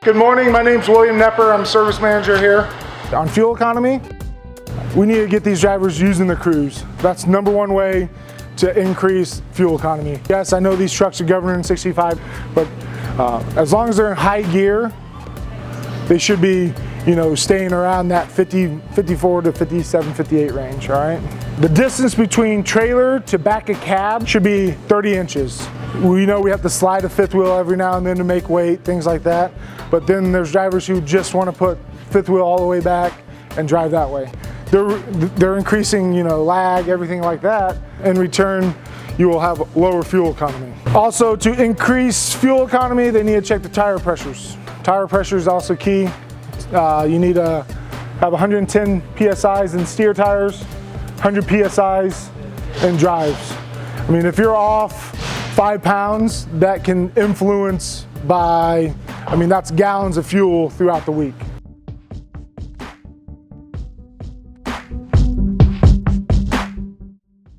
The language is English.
Good morning, my name's William Knepper. I'm service manager here. On fuel economy, we need to get these drivers using the crews. That's number one way to increase fuel economy. Yes, I know these trucks are governed in 65, but as long as they're in high gear, they should be, staying around that 54 to 57, 58 range, all right? The distance between trailer to back of cab should be 30 inches. We know we have to slide a fifth wheel every now and then to make weight, things like that. But then there's drivers who just want to put fifth wheel all the way back and drive that way. They're increasing, lag, everything like that. In return, you will have lower fuel economy. Also, to increase fuel economy, they need to check the tire pressures. Tire pressure is also key. You need to have 110 PSIs in steer tires, 100 PSIs in drives. I mean, if you're off 5 pounds, that can influence by, that's gallons of fuel throughout the week.